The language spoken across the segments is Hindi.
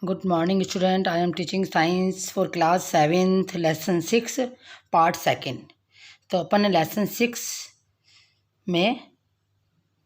Good morning, student. I am teaching science for class 7th, lesson 6, part 2. तो अपन ने लेसन 6 में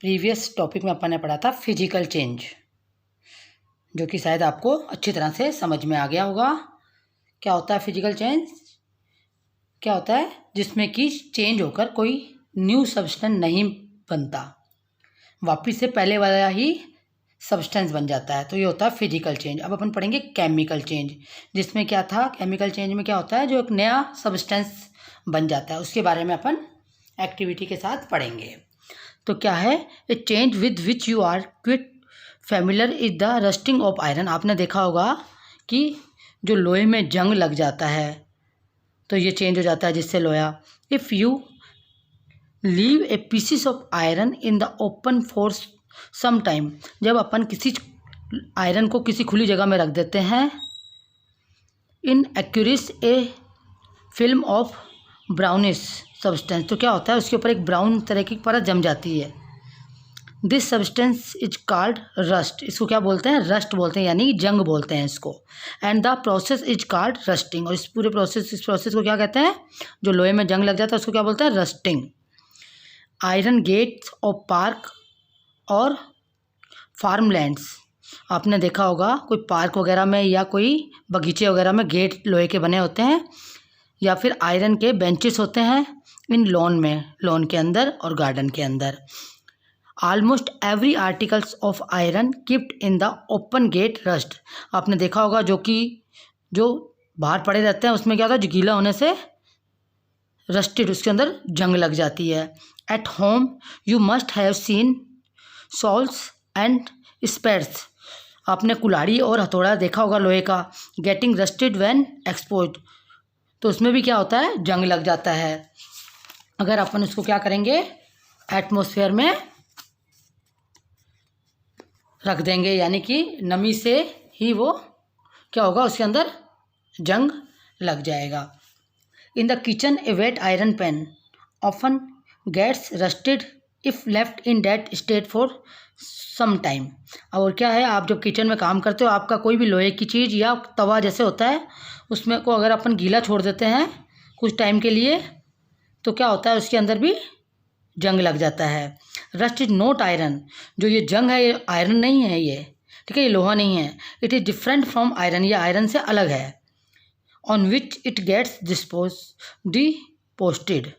प्रीवियस टॉपिक में अपन ने पढ़ा था फिजिकल चेंज, जो कि शायद आपको अच्छी तरह से समझ में आ गया होगा। क्या होता है फिजिकल चेंज? क्या होता है जिसमें कि चेंज होकर कोई न्यू सब्सटेंस नहीं बनता, वापिस से पहले वाला ही सब्सटेंस बन जाता है। तो ये होता है फिजिकल चेंज। अब अपन पढ़ेंगे केमिकल चेंज, जिसमें क्या था, केमिकल चेंज में क्या होता है, जो एक नया सब्सटेंस बन जाता है, उसके बारे में अपन एक्टिविटी के साथ पढ़ेंगे। तो क्या है, a change with which you are quite familiar is the rusting of iron. आपने देखा होगा कि जो लोहे में जंग लग जाता है तो ये चेंज हो जाता है जिससे लोहा। If you leave a pieces of iron in the open for some time, जब अपन किसी आयरन को किसी खुली जगह में रख देते हैं, इन एक्यूरिस ए फिल्म ऑफ ब्राउनिश सब्सटेंस, तो क्या होता है उसके ऊपर एक ब्राउन तरह की परत जम जाती है। This substance is called rust. इसको क्या बोलते हैं? रस्ट बोलते हैं, यानी जंग बोलते हैं इसको। And the process is called rusting. और इस प्रोसेस को क्या कहते हैं? जो लोहे में जंग लग जाता है उसको क्या बोलते हैं? Rusting. Iron gates of park और फार्मलैंड्स, आपने देखा होगा कोई पार्क वगैरह में या कोई बगीचे वगैरह में गेट लोहे के बने होते हैं, या फिर आयरन के बेंचेस होते हैं इन लॉन में, लॉन के अंदर और गार्डन के अंदर। Almost every articles of iron kept in the open get rust. आपने देखा होगा जो बाहर पड़े रहते हैं उसमें क्या होता है, जो गीला होने से रस्टेड, उसके अंदर जंग लग जाती है। At home you must have seen souls and spheres. आपने कुल्हाड़ी और हथौड़ा देखा होगा लोहे का, गेटिंग रस्टेड व्हेन एक्सपोज्ड, तो उसमें भी क्या होता है, जंग लग जाता है। अगर अपन उसको क्या करेंगे, एटमॉस्फेयर में रख देंगे, यानी कि नमी से ही वो क्या होगा, उसके अंदर जंग लग जाएगा। In the kitchen a wet iron pan often gets rusted if left in that state for some time. और क्या है, आप जब किचन में काम करते हो, आपका कोई भी लोहे की चीज़ या तवा जैसे होता है, उसमें को अगर अपन गीला छोड़ देते हैं कुछ टाइम के लिए, तो क्या होता है उसके अंदर भी जंग लग जाता है। Rust is not iron. जो ये जंग है ये आयरन नहीं है, ये ठीक है, ये लोहा नहीं है। It is different from iron, ये आयरन से अलग है। ऑन विच इट गेट्स डिपोस्टेड,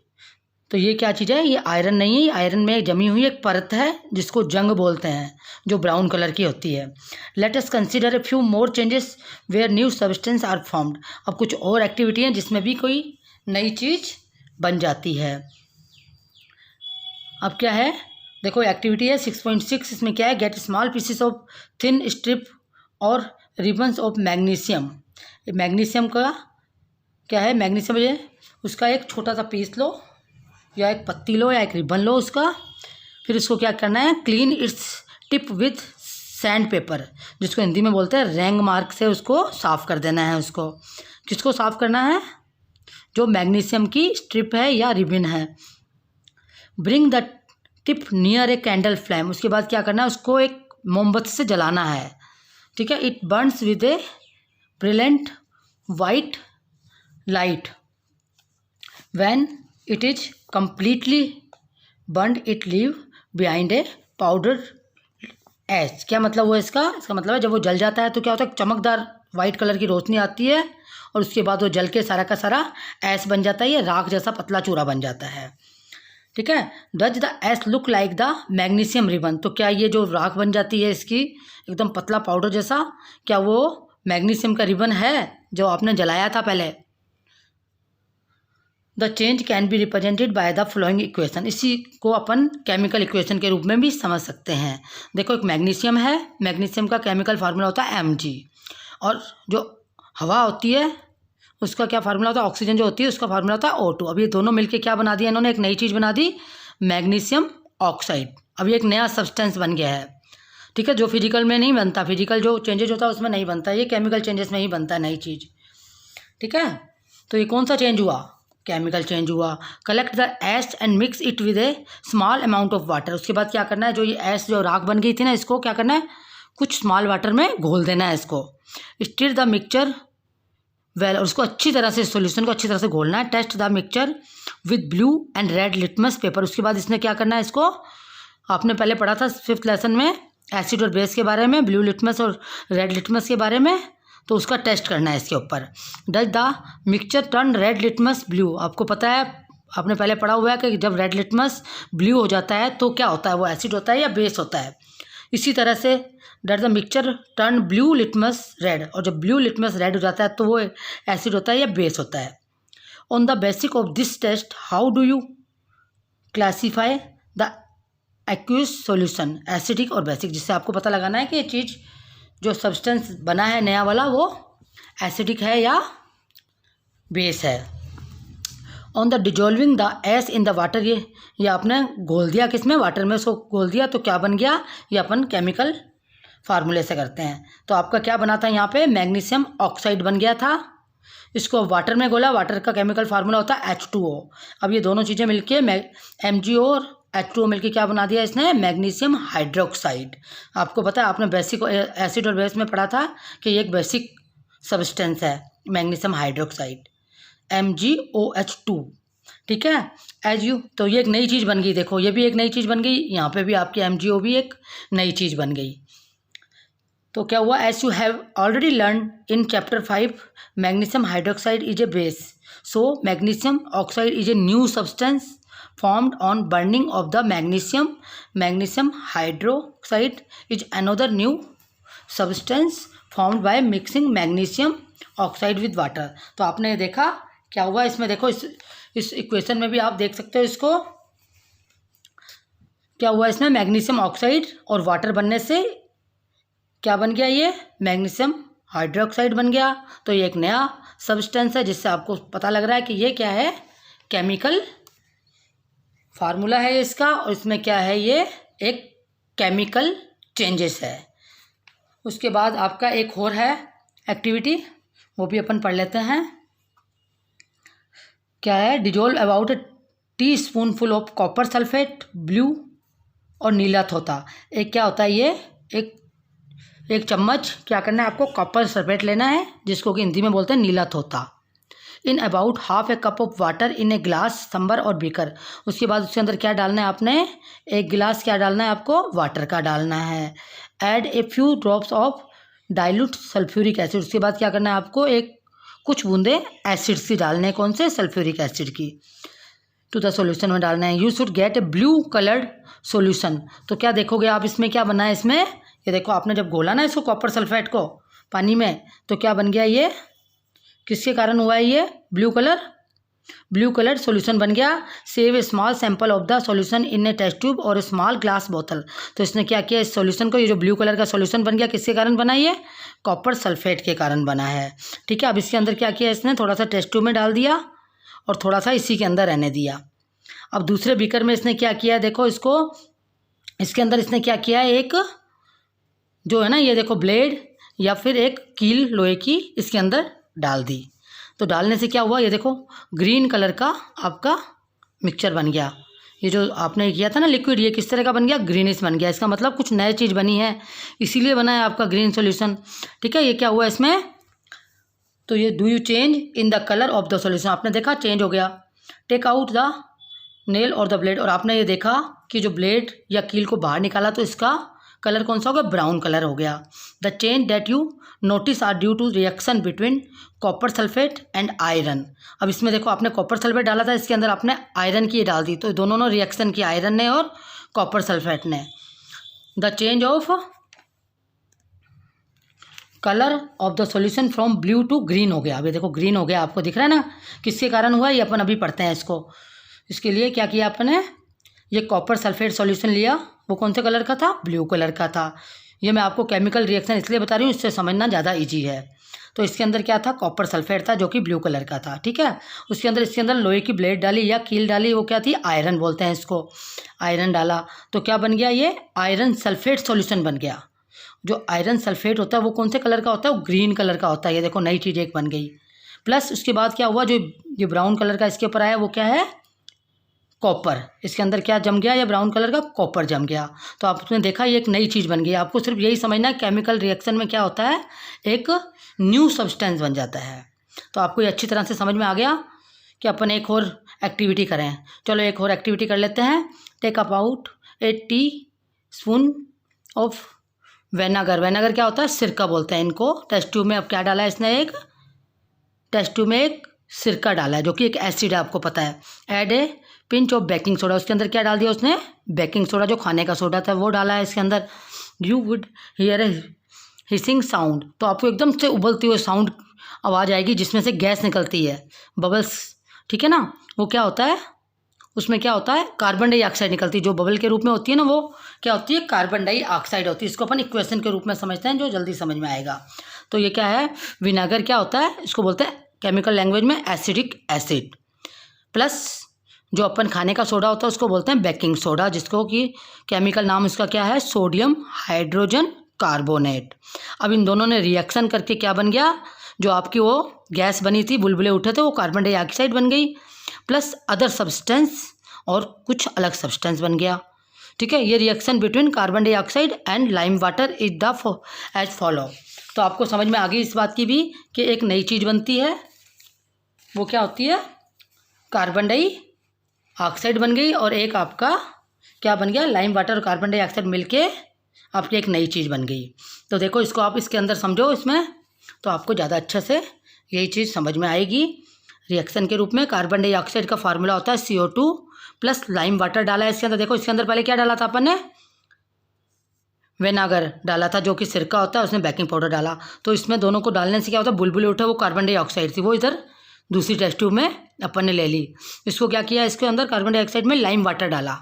तो ये क्या चीज़ है, ये आयरन नहीं है, ये आयरन में जमी हुई एक परत है जिसको जंग बोलते हैं, जो ब्राउन कलर की होती है। Let us consider a few more changes where new substance are formed. अब कुछ और एक्टिविटी हैं जिसमें भी कोई नई चीज़ बन जाती है। अब क्या है, देखो एक्टिविटी है 6.6, इसमें क्या है, gate small pieces of thin strip और रिबन्स ऑफ मैग्नीशियम। मैग्नीशियम का क्या है, मैग्नीशियम ये उसका एक छोटा सा पीस लो, या एक पत्ती लो, या एक रिबन लो उसका। फिर इसको क्या करना है, clean its tip with sand paper, जिसको हिंदी में बोलते हैं रैंग मार्क से उसको साफ़ कर देना है। उसको किसको साफ़ करना है, जो मैग्नीशियम की स्ट्रिप है या रिबन है। Bring the tip near a candle flame, उसके बाद क्या करना है, उसको एक मोमबत्ती से जलाना है, ठीक है। It Burns with a brilliant white light. When it is completely burned it leave behind a powder ash। क्या मतलब हुआ इसका मतलब है, जब वो जल जाता है तो क्या होता है, चमकदार वाइट कलर की रोशनी आती है, और उसके बाद वो जल के सारा का सारा ऐश बन जाता है, ये राख जैसा पतला चूरा बन जाता है, ठीक है। Does the ash look like the magnesium ribbon, तो क्या ये जो राख बन जाती है इसकी एकदम पतला पाउडर जैसा, क्या वो मैग्नीशियम का रिबन है जो आपने जलाया था पहले। The change can be represented by the following equation. इसी को अपन केमिकल इक्वेशन के रूप में भी समझ सकते हैं। देखो एक मैग्नीशियम है, मैग्नीशियम का केमिकल फार्मूला होता है Mg, और जो हवा होती है उसका क्या फार्मूला होता है, ऑक्सीजन जो होती है उसका फार्मूला होता है O2। अब ये दोनों मिलकर क्या बना दिया इन्होंने, एक नई चीज़ बना दी, मैग्नीशियम ऑक्साइड। अब ये एक नया सब्सटेंस बन गया है, ठीक है, जो फिजिकल में नहीं बनता, फिजिकल जो चेंजेज होता है उसमें नहीं बनता, ये केमिकल चेंजेस में ही बनता है नई चीज़, ठीक है। तो ये कौन सा चेंज हुआ, केमिकल चेंज हुआ। Collect the ash and mix it with a small amount of water. उसके बाद क्या करना है, जो ये ऐश जो राख बन गई थी ना, इसको क्या करना है, कुछ स्मॉल वाटर में घोल देना है इसको। स्टिर द मिक्सचर वेल, और उसको अच्छी तरह से, सॉल्यूशन को अच्छी तरह से घोलना है। Test the mixture with blue and red litmus paper. उसके बाद इसने क्या करना है, इसको आपने पहले पढ़ा था 5th लेसन में एसिड और बेस के बारे में, ब्लू लिटमस और रेड लिटमस के बारे में, तो उसका टेस्ट करना है इसके ऊपर। Does the mixture turn red litmus blue. आपको पता है, आपने पहले पढ़ा हुआ है कि जब रेड लिटमस ब्लू हो जाता है तो क्या होता है, वो एसिड होता है या बेस होता है। इसी तरह से does the mixture turn blue litmus red, और जब ब्लू लिटमस रेड हो जाता है तो वो एसिड होता है या बेस होता है। On the basic of this test how do you classify the aqueous solution, acidic और बेसिक, जिससे आपको पता लगाना है कि ये चीज़ जो सब्सटेंस बना है नया वाला वो एसिडिक है या बेस है। On the dissolving the S in the water, ये आपने घोल दिया किसमें, वाटर में, उसको घोल दिया तो क्या बन गया, ये अपन केमिकल फार्मूले से करते हैं। तो आपका क्या बना था यहाँ पे, मैग्नीशियम ऑक्साइड बन गया था। इसको वाटर में घोला, वाटर का केमिकल फार्मूला होता है H2O। अब ये दोनों चीज़ें मिलके MgO और H2O मिलके क्या बना दिया इसने, मैग्नीशियम हाइड्रोक्साइड। आपको पता है, आपने बेसिक एसिड और बेस में पढ़ा था कि ये एक बेसिक सब्सटेंस है मैग्नीशियम हाइड्रोक्साइड, MgOH2, ठीक है। एज यू, तो ये एक नई चीज़ बन गई, देखो ये भी एक नई चीज़ बन गई, यहाँ पे भी आपकी MgO भी एक नई चीज़ बन गई। तो क्या हुआ, as you have already learn in chapter 5 magnesium hydroxide is a base, so magnesium oxide is a new substance formed on burning of the magnesium hydroxide is another new substance formed by mixing magnesium oxide with water। तो आपने ये देखा क्या हुआ इसमें, देखो इस इक्वेशन में भी आप देख सकते हो इसको, क्या हुआ इसमें, मैग्नीशियम ऑक्साइड और वाटर बनने से क्या बन गया, ये मैग्नीशियम हाइड्रोक्साइड बन गया। तो ये एक नया सब्सटेंस है जिससे आपको पता लग रहा है कि ये क्या है, केमिकल फार्मूला है इसका, और इसमें क्या है, ये एक केमिकल चेंजेस है। उसके बाद आपका एक और है एक्टिविटी, वो भी अपन पढ़ लेते हैं। क्या है, dissolve about 1 teaspoonful of copper sulphate blue और नीला थोथा। एक क्या होता है, ये एक चम्मच क्या करना है आपको, कॉपर सल्फेट लेना है जिसको कि हिंदी में बोलते हैं नीला थोथा। In about half a cup of water in a glass, संबर और बीकर। उसके बाद उसके अंदर क्या डालना है आपने, एक गिलास क्या डालना है आपको, वाटर का डालना है। Add a few drops of dilute sulphuric acid. उसके बाद क्या करना है आपको, कुछ बूंदे एसिड की डालने हैं, कौन से, सल्फ्यूरिक एसिड की, टू द सॉल्यूशन में डालना है। You should get A blue coloured solution. तो क्या देखोगे आप, इसमें क्या बना है, इसमें ये देखो आपने जब घोला ना इसको कॉपर सल्फेट को पानी में, तो क्या बन गया, ये किसके कारण हुआ है, ये ब्लू कलर सॉल्यूशन बन गया। Save a small sample of the solution in a test tube और ए स्मॉल ग्लास बोतल। तो इसने क्या किया, इस सॉल्यूशन को, ये जो ब्लू कलर का सॉल्यूशन बन गया किसके कारण बना, ये कॉपर सल्फेट के कारण बना है, ठीक है। अब इसके अंदर क्या किया इसने, थोड़ा सा टेस्ट ट्यूब में डाल दिया और थोड़ा सा इसी के अंदर रहने दिया। अब दूसरे बीकर में इसने क्या किया, देखो इसको, इसके अंदर इसने क्या किया, एक जो है ना, ये देखो ब्लेड या फिर एक कील लोहे की इसके अंदर डाल दी। तो डालने से क्या हुआ, ये देखो ग्रीन कलर का आपका मिक्सचर बन गया। ये जो आपने किया था ना लिक्विड, ये किस तरह का बन गया, ग्रीनिश बन गया। इसका मतलब कुछ नई चीज़ बनी है, इसीलिए बना है आपका ग्रीन सॉल्यूशन, ठीक है। ये क्या हुआ इसमें, तो ये do you change in the colour of the solution, आपने देखा चेंज हो गया। टेक आउट द नेल और द ब्लेड, और आपने ये देखा कि जो ब्लेड या कील को बाहर निकाला तो इसका कलर कौन सा हो गया, ब्राउन कलर हो गया। The change that you notice are due to reaction between copper sulphate and iron. अब इसमें देखो आपने कॉपर सल्फेट डाला था, इसके अंदर आपने आयरन की डाल दी, तो दोनों ने रिएक्शन की, आयरन ने और कॉपर सल्फेट ने। The change of colour of the solution from blue to green हो गया। अभी देखो ग्रीन हो गया, आपको दिख रहा है ना, किसके कारण हुआ, ये अपन अभी पढ़ते हैं इसको। इसके लिए क्या किया आपने, ये कॉपर सल्फेट सॉल्यूशन लिया, वो कौन से कलर का था, ब्लू कलर का था। ये मैं आपको केमिकल रिएक्शन इसलिए बता रही हूँ, इससे समझना ज़्यादा इजी है। तो इसके अंदर क्या था, कॉपर सल्फेट था जो कि ब्लू कलर का था, ठीक है। उसके अंदर इसके अंदर लोहे की ब्लेड डाली या कील डाली, वो क्या थी, आयरन बोलते हैं इसको, आयरन डाला। तो क्या बन गया, ये आयरन सल्फेट सॉल्यूशन बन गया। जो आयरन सल्फेट होता है वो कौन से कलर का होता है, वो ग्रीन कलर का होता है। ये देखो नई चीज़ एक बन गई। प्लस उसके बाद क्या हुआ, जो ये ब्राउन कलर का इसके ऊपर आया वो क्या है, कॉपर, इसके अंदर क्या जम गया, या ब्राउन कलर का कॉपर जम गया। तो आपने देखा ये एक नई चीज़ बन गई। आपको सिर्फ यही समझना है केमिकल रिएक्शन में क्या होता है, एक न्यू सब्सटेंस बन जाता है। तो आपको ये अच्छी तरह से समझ में आ गया कि अपन एक और एक्टिविटी करें। चलो एक और एक्टिविटी कर लेते हैं। Take about 8 teaspoon of vinegar. Vinegar क्या होता है, सिरका बोलते हैं इनको। टेस्ट ट्यूब में अब क्या डाला है इसने, एक टेस्ट ट्यूब में एक सिरका डाला है जो कि एक एसिड है, आपको पता है। Add a pinch of baking soda, उसके अंदर क्या डाल दिया उसने, बेकिंग सोडा, जो खाने का सोडा था वो डाला है इसके अंदर। You would hear A hissing sound, तो आपको एकदम से उबलती हुई साउंड आवाज़ आएगी जिसमें से गैस निकलती है, बबल्स, ठीक है ना। वो क्या होता है, उसमें क्या होता है, कार्बन डाइऑक्साइड निकलती है, जो बबल के रूप में होती है ना, वो क्या होती है, कार्बन डाइऑक्साइड होती है। इसको अपन इक्वेशन के रूप में समझते हैं जो जल्दी समझ में आएगा। तो ये क्या है, विनेगर क्या होता है, इसको बोलते हैं केमिकल लैंग्वेज में एसिडिक एसिड, प्लस जो अपन खाने का सोडा होता है उसको बोलते हैं बेकिंग सोडा, जिसको कि केमिकल नाम इसका क्या है, सोडियम हाइड्रोजन कार्बोनेट। अब इन दोनों ने रिएक्शन करके क्या बन गया, जो आपकी वो गैस बनी थी, बुलबुले उठे थे, वो कार्बन डाइऑक्साइड बन गई, प्लस अदर सब्सटेंस और कुछ अलग सब्सटेंस बन गया। ठीक है, ये reaction between carbon dioxide and lime water is the as follow. तो आपको समझ में आ गई इस बात की भी कि एक नई चीज़ बनती है, वो क्या होती है, कार्बन डाइऑक्साइड बन गई, और एक आपका क्या बन गया, लाइम वाटर और कार्बन डाइऑक्साइड मिलके आपकी एक नई चीज़ बन गई। तो देखो इसको आप इसके अंदर समझो इसमें, तो आपको ज़्यादा अच्छे से यही चीज़ समझ में आएगी। रिएक्शन के रूप में कार्बन डाइऑक्साइड का फार्मूला होता है CO2 प्लस लाइम वाटर डाला है इसके अंदर। देखो इसके अंदर पहले क्या डाला था अपन ने, विनेगर डाला था जो कि सिरका होता है, उसने बेकिंग पाउडर डाला। तो इसमें दोनों को डालने से क्या होता है, बुलबुले उठे, वो कार्बन डाइऑक्साइड थी, वो इधर दूसरी टेस्ट ट्यूब में अपन ने ले ली। इसको क्या किया, इसके अंदर कार्बन डाइऑक्साइड में लाइम वाटर डाला,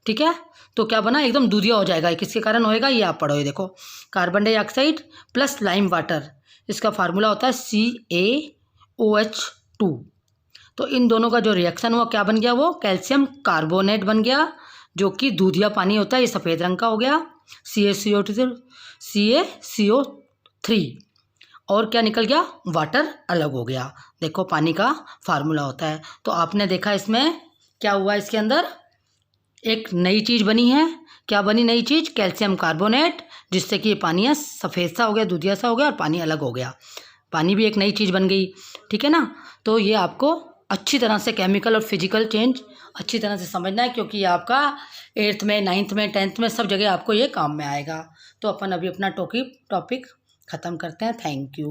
ठीक है। तो क्या बना, एकदम दूधिया हो जाएगा। किसके कारण होएगा, ये आप पढ़ो। ये देखो carbon dioxide plus lime water, इसका फार्मूला होता है CaOH2। तो इन दोनों का जो रिएक्शन हुआ क्या बन गया, वो कैल्शियम कार्बोनेट बन गया, जो कि दूधिया पानी होता है, ये सफ़ेद रंग का हो गया, CaCO3, और क्या निकल गया, वाटर अलग हो गया। देखो पानी का फार्मूला होता है। तो आपने देखा इसमें क्या हुआ, इसके अंदर एक नई चीज़ बनी है। क्या बनी नई चीज़, कैल्शियम कार्बोनेट, जिससे कि ये पानी सफ़ेद सा हो गया, दूधिया सा हो गया, और पानी अलग हो गया। पानी भी एक नई चीज़ बन गई, ठीक है ना। तो ये आपको अच्छी तरह से केमिकल और फिजिकल चेंज अच्छी तरह से समझना है, क्योंकि ये आपका 8th में, 9th में, 10th में सब जगह आपको ये काम में आएगा। तो अपन अभी अपना टॉपिक ख़त्म करते हैं। Thank you.